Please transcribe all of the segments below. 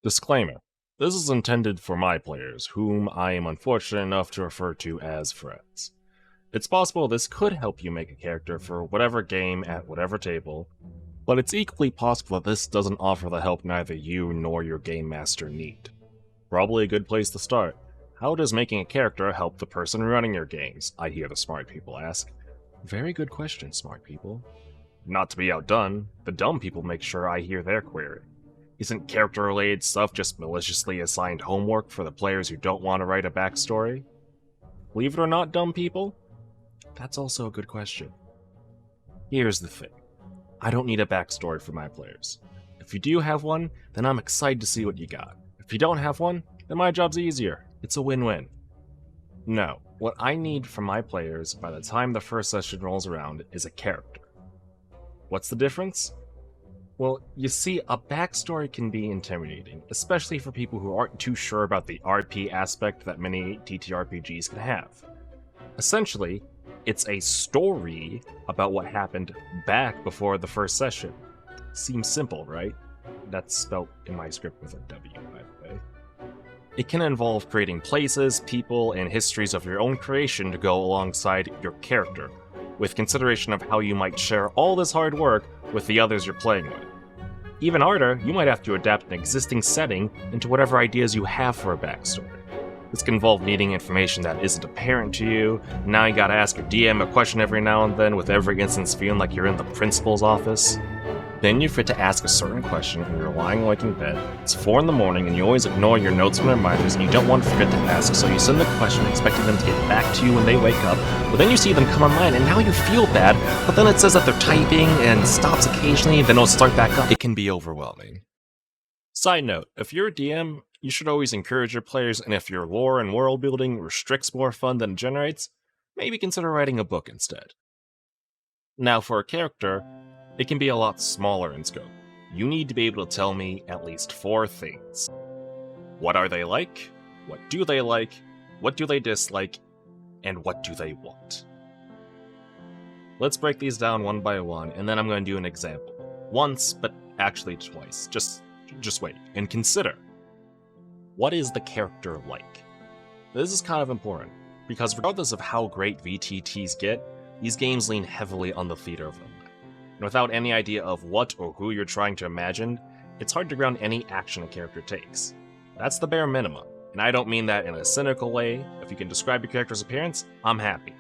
Disclaimer. This is intended for my players, whom I am unfortunate enough to refer to as friends. It's possible this could help you make a character for whatever game at whatever table, but it's equally possible that this doesn't offer the help neither you nor your game master need. Probably a good place to start. How does making a character help the person running your games? I hear the smart people ask. Very good question, smart people. Not to be outdone, the dumb people make sure I hear their query. Isn't character-related stuff just maliciously assigned homework for the players who don't want to write a backstory? Believe it or not, dumb people? That's also a good question. Here's the thing. I don't need a backstory for my players. If you do have one, then I'm excited to see what you got. If you don't have one, then my job's easier. It's a win-win. No, what I need from my players by the time the first session rolls around is a character. What's the difference? Well, you see, a backstory can be intimidating, especially for people who aren't too sure about the RP aspect that many TTRPGs can have. Essentially, it's a story about what happened back before the first session. Seems simple, right? That's spelt in my script with a W, by the way. It can involve creating places, people, and histories of your own creation to go alongside your character, with consideration of how you might share all this hard work with the others you're playing with. Even harder, you might have to adapt an existing setting into whatever ideas you have for a backstory. This can involve needing information that isn't apparent to you. Now you gotta ask your DM a question every now and then, with every instance feeling like you're in the principal's office. Then you forget to ask a certain question and you're lying awake in bed. It's 4 in the morning and you always ignore your notes and reminders and you don't want to forget to ask, so you send the question expecting them to get back to you when they wake up, but then you see them come online and now you feel bad, but then it says that they're typing and stops occasionally, then it'll start back up. It can be overwhelming. Side note, if you're a DM, you should always encourage your players, and if your lore and world building restricts more fun than it generates, maybe consider writing a book instead. Now for a character, it can be a lot smaller in scope. You need to be able to tell me at least 4 things. What are they like? What do they like? What do they dislike? And what do they want? Let's break these down one by one, and then I'm going to do an example. Once, but actually twice. Just wait, and consider. What is the character like? This is kind of important, because regardless of how great VTTs get, these games lean heavily on the theater of them. And without any idea of what or who you're trying to imagine, it's hard to ground any action a character takes. That's the bare minimum, and I don't mean that in a cynical way. If you can describe your character's appearance, I'm happy.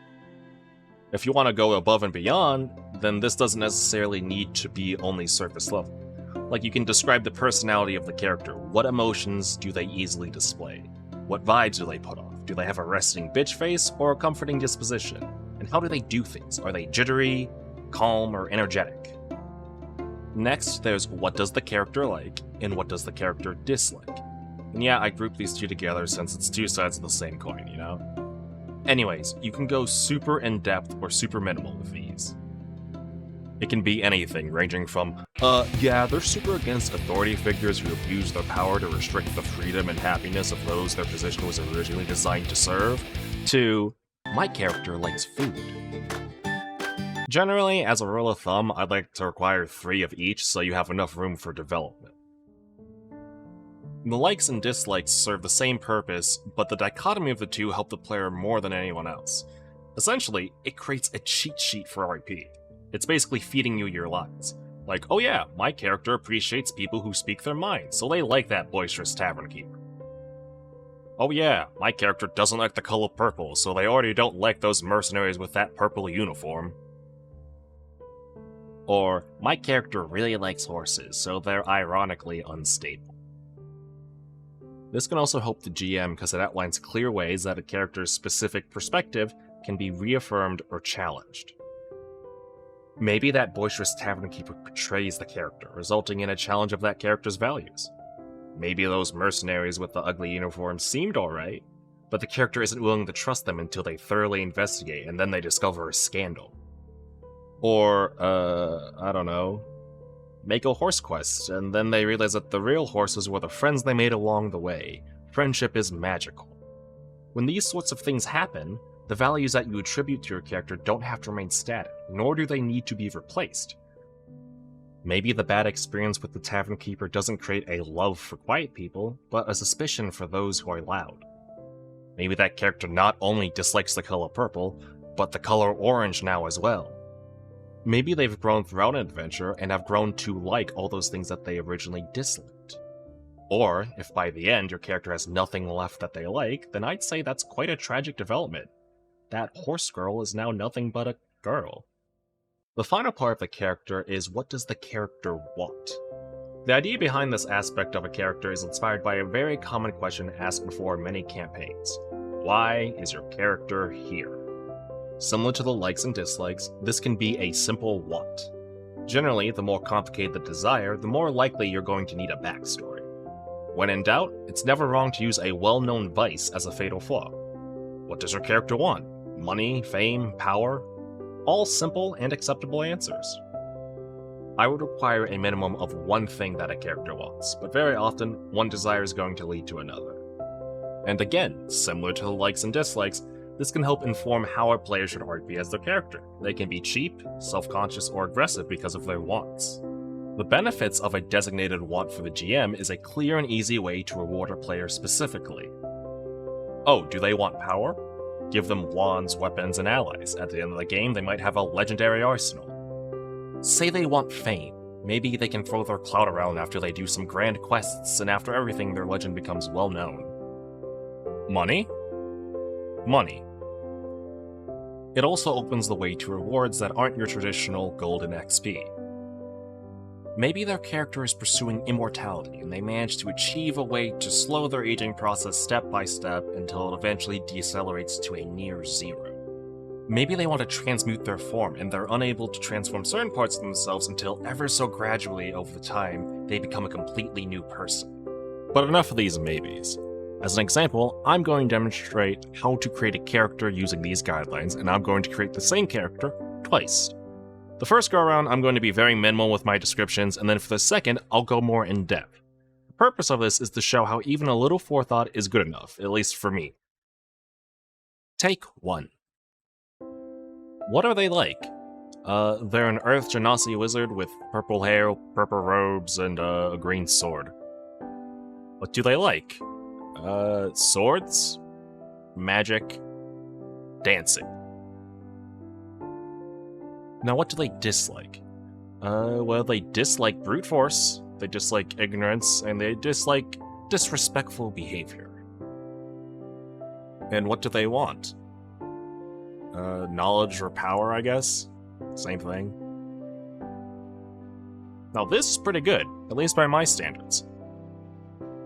If you want to go above and beyond, then this doesn't necessarily need to be only surface level. Like, you can describe the personality of the character. What emotions do they easily display? What vibes do they put off? Do they have a resting bitch face or a comforting disposition? And how do they do things? Are they jittery, calm, or energetic? Next, there's what does the character like, and what does the character dislike. And yeah, I grouped these two together since it's 2 sides of the same coin, you know? Anyways, you can go super in-depth or super minimal with these. It can be anything, ranging from, yeah, they're super against authority figures who abuse their power to restrict the freedom and happiness of those their position was originally designed to serve, to, my character likes food. Generally, as a rule of thumb, I'd like to require 3 of each so you have enough room for development. The likes and dislikes serve the same purpose, but the dichotomy of the two help the player more than anyone else. Essentially, it creates a cheat sheet for RP. It's basically feeding you your lines. Like, oh yeah, my character appreciates people who speak their minds, so they like that boisterous tavern keeper. Oh yeah, my character doesn't like the color purple, so they already don't like those mercenaries with that purple uniform. Or, my character really likes horses, so they're ironically unstable. This can also help the GM because it outlines clear ways that a character's specific perspective can be reaffirmed or challenged. Maybe that boisterous tavern keeper betrays the character, resulting in a challenge of that character's values. Maybe those mercenaries with the ugly uniforms seemed alright, but the character isn't willing to trust them until they thoroughly investigate and then they discover a scandal. Or, I don't know, make a horse quest, and then they realize that the real horses were the friends they made along the way. Friendship is magical. When these sorts of things happen, the values that you attribute to your character don't have to remain static, nor do they need to be replaced. Maybe the bad experience with the Tavern Keeper doesn't create a love for quiet people, but a suspicion for those who are loud. Maybe that character not only dislikes the color purple, but the color orange now as well. Maybe they've grown throughout an adventure and have grown to like all those things that they originally disliked. Or, if by the end your character has nothing left that they like, then I'd say that's quite a tragic development. That horse girl is now nothing but a girl. The final part of the character is, what does the character want? The idea behind this aspect of a character is inspired by a very common question asked before many campaigns. Why is your character here? Similar to the likes and dislikes, this can be a simple want. Generally, the more complicated the desire, the more likely you're going to need a backstory. When in doubt, it's never wrong to use a well-known vice as a fatal flaw. What does your character want? Money, fame, power? All simple and acceptable answers. I would require a minimum of one thing that a character wants, but very often, one desire is going to lead to another. And again, similar to the likes and dislikes, this can help inform how a player should RP as their character. They can be cheap, self-conscious, or aggressive because of their wants. The benefits of a designated want for the GM is a clear and easy way to reward a player specifically. Oh, do they want power? Give them wands, weapons, and allies. At the end of the game, they might have a legendary arsenal. Say they want fame. Maybe they can throw their clout around after they do some grand quests, and after everything, their legend becomes well known. Money? Money. It also opens the way to rewards that aren't your traditional gold and XP. Maybe their character is pursuing immortality, and they manage to achieve a way to slow their aging process step by step until it eventually decelerates to a near zero. Maybe they want to transmute their form, and they're unable to transform certain parts of themselves until ever so gradually over the time, they become a completely new person. But enough of these maybes. As an example, I'm going to demonstrate how to create a character using these guidelines, and I'm going to create the same character twice. The first go around, I'm going to be very minimal with my descriptions, and then for the second, I'll go more in depth. The purpose of this is to show how even a little forethought is good enough, at least for me. Take 1. What are they like? They're an Earth Genasi wizard with purple hair, purple robes, and a green sword. What do they like? Swords? Magic? Dancing. Now, what do they dislike? Well, they dislike brute force, they dislike ignorance, and they dislike disrespectful behavior. And what do they want? Knowledge or power, I guess? Same thing. Now, this is pretty good, at least by my standards.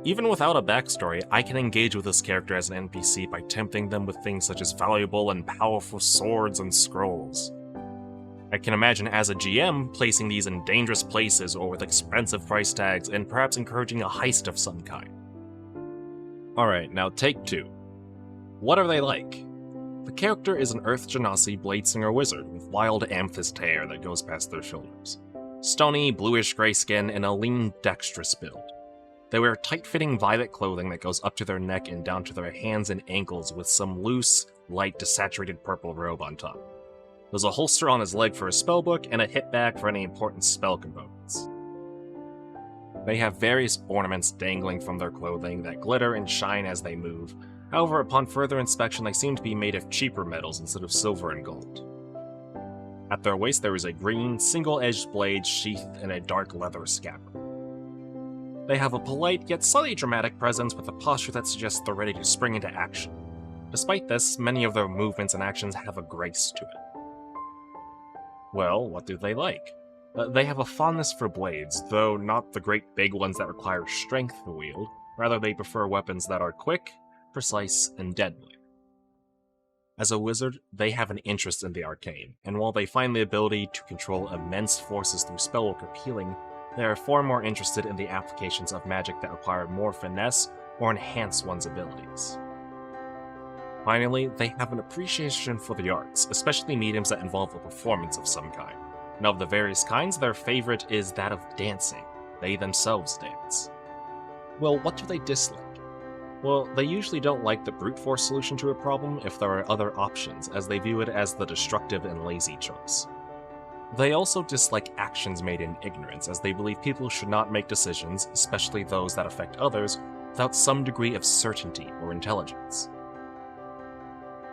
Even without a backstory, I can engage with this character as an NPC by tempting them with things such as valuable and powerful swords and scrolls. I can imagine as a GM placing these in dangerous places or with expensive price tags and perhaps encouraging a heist of some kind. Alright, now take 2. What are they like? The character is an Earth Genasi Bladesinger wizard with wild amethyst hair that goes past their shoulders. Stony, bluish-gray skin, and a lean, dexterous build. They wear tight-fitting violet clothing that goes up to their neck and down to their hands and ankles with some loose, light, desaturated purple robe on top. There's a holster on his leg for a spellbook and a hip bag for any important spell components. They have various ornaments dangling from their clothing that glitter and shine as they move. However, upon further inspection, they seem to be made of cheaper metals instead of silver and gold. At their waist, there is a green, single-edged blade sheathed in a dark leather scabbard. They have a polite yet slightly dramatic presence with a posture that suggests they're ready to spring into action. Despite this, many of their movements and actions have a grace to it. Well, what do they like? They have a fondness for blades, though not the great big ones that require strength to wield. Rather, they prefer weapons that are quick, precise, and deadly. As a wizard, they have an interest in the arcane, and while they find the ability to control immense forces through spellwork appealing, they are far more interested in the applications of magic that require more finesse or enhance one's abilities. Finally, they have an appreciation for the arts, especially mediums that involve a performance of some kind. And of the various kinds, their favorite is that of dancing. They themselves dance. Well, what do they dislike? Well, they usually don't like the brute force solution to a problem if there are other options, as they view it as the destructive and lazy choice. They also dislike actions made in ignorance, as they believe people should not make decisions, especially those that affect others, without some degree of certainty or intelligence.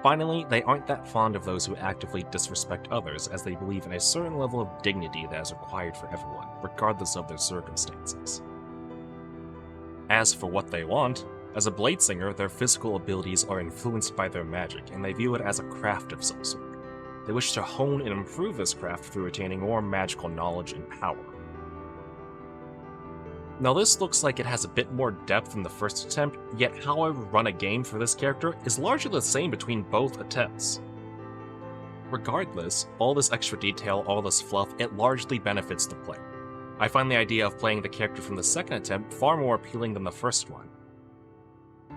Finally, they aren't that fond of those who actively disrespect others, as they believe in a certain level of dignity that is required for everyone, regardless of their circumstances. As for what they want, as a blade singer, their physical abilities are influenced by their magic, and they view it as a craft of some sort. They wish to hone and improve this craft through attaining more magical knowledge and power. Now this looks like it has a bit more depth than the first attempt, yet how I would run a game for this character is largely the same between both attempts. Regardless, all this extra detail, all this fluff, it largely benefits the player. I find the idea of playing the character from the second attempt far more appealing than the first one.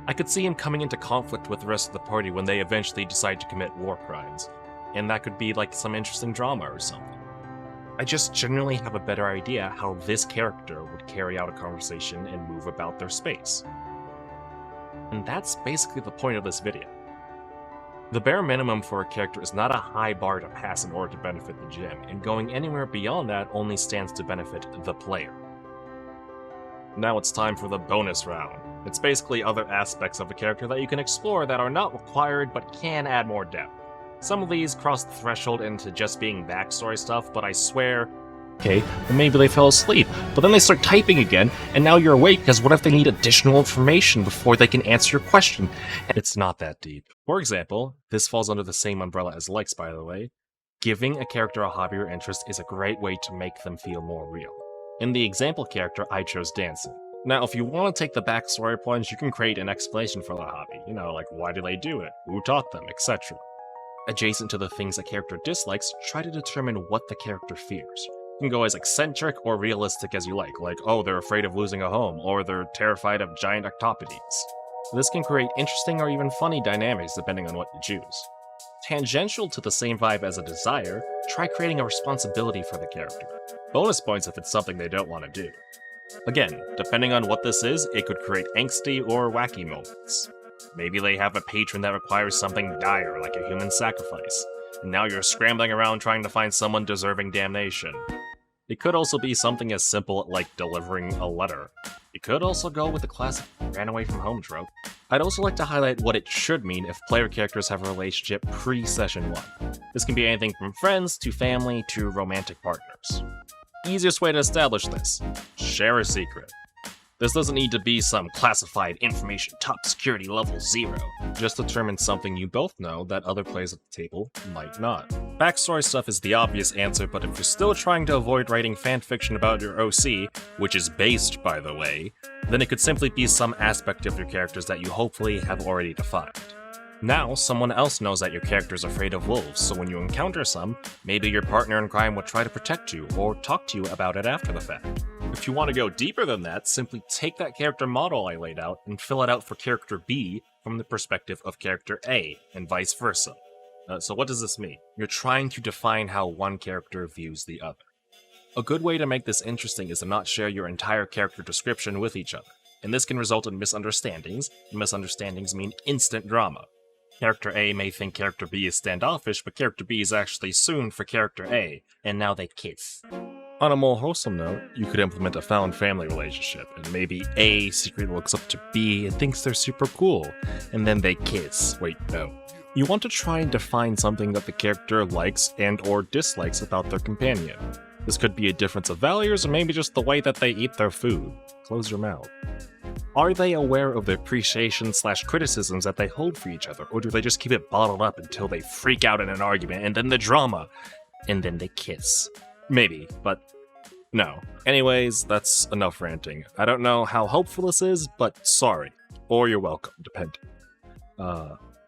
I could see him coming into conflict with the rest of the party when they eventually decide to commit war crimes, and that could be like some interesting drama or something. I just generally have a better idea how this character would carry out a conversation and move about their space. And that's basically the point of this video. The bare minimum for a character is not a high bar to pass in order to benefit the GM, and going anywhere beyond that only stands to benefit the player. Now it's time for the bonus round. It's basically other aspects of a character that you can explore that are not required but can add more depth. Some of these cross the threshold into just being backstory stuff, but I swear, okay, well maybe they fell asleep, but then they start typing again, and now you're awake because what if they need additional information before they can answer your question? And it's not that deep. For example, this falls under the same umbrella as likes, by the way. Giving a character a hobby or interest is a great way to make them feel more real. In the example character, I chose dancing. Now, if you want to take the backstory plunge, you can create an explanation for the hobby. You know, like why do they do it, who taught them, etc. Adjacent to the things a character dislikes, try to determine what the character fears. You can go as eccentric or realistic as you like, oh, they're afraid of losing a home, or they're terrified of giant octopodes. This can create interesting or even funny dynamics depending on what you choose. Tangential to the same vibe as a desire, try creating a responsibility for the character. Bonus points if it's something they don't want to do. Again, depending on what this is, it could create angsty or wacky moments. Maybe they have a patron that requires something dire, like a human sacrifice, and now you're scrambling around trying to find someone deserving damnation. It could also be something as simple like delivering a letter. It could also go with the classic ran away from home trope. I'd also like to highlight what it should mean if player characters have a relationship pre-session 1. This can be anything from friends to family to romantic partners. Easiest way to establish this: share a secret. This doesn't need to be some classified information top security level 0. Just determine something you both know that other players at the table might not. Backstory stuff is the obvious answer, but if you're still trying to avoid writing fanfiction about your OC, which is based, by the way, then it could simply be some aspect of your characters that you hopefully have already defined. Now, someone else knows that your character's afraid of wolves, so when you encounter some, maybe your partner in crime will try to protect you, or talk to you about it after the fact. If you want to go deeper than that, simply take that character model I laid out and fill it out for character B from the perspective of character A, and vice versa. So what does this mean? You're trying to define how one character views the other. A good way to make this interesting is to not share your entire character description with each other, and this can result in misunderstandings, and misunderstandings mean instant drama. Character A may think character B is standoffish, but character B is actually soon for character A, and now they kiss. On a more wholesome note, you could implement a found family relationship, and maybe A secretly looks up to B and thinks they're super cool, and then they kiss. Wait, no. You want to try and define something that the character likes and or dislikes about their companion. This could be a difference of values, or maybe just the way that they eat their food. Close your mouth. Are they aware of the appreciation/criticisms that they hold for each other, or do they just keep it bottled up until they freak out in an argument, and then the drama, and then they kiss? Maybe, but no. Anyways, that's enough ranting. I don't know how hopeful this is, but sorry. Or you're welcome, depending.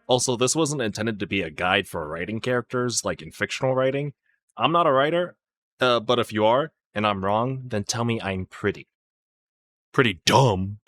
Also, this wasn't intended to be a guide for writing characters, like in fictional writing. I'm not a writer, but if you are, and I'm wrong, then tell me I'm pretty dumb.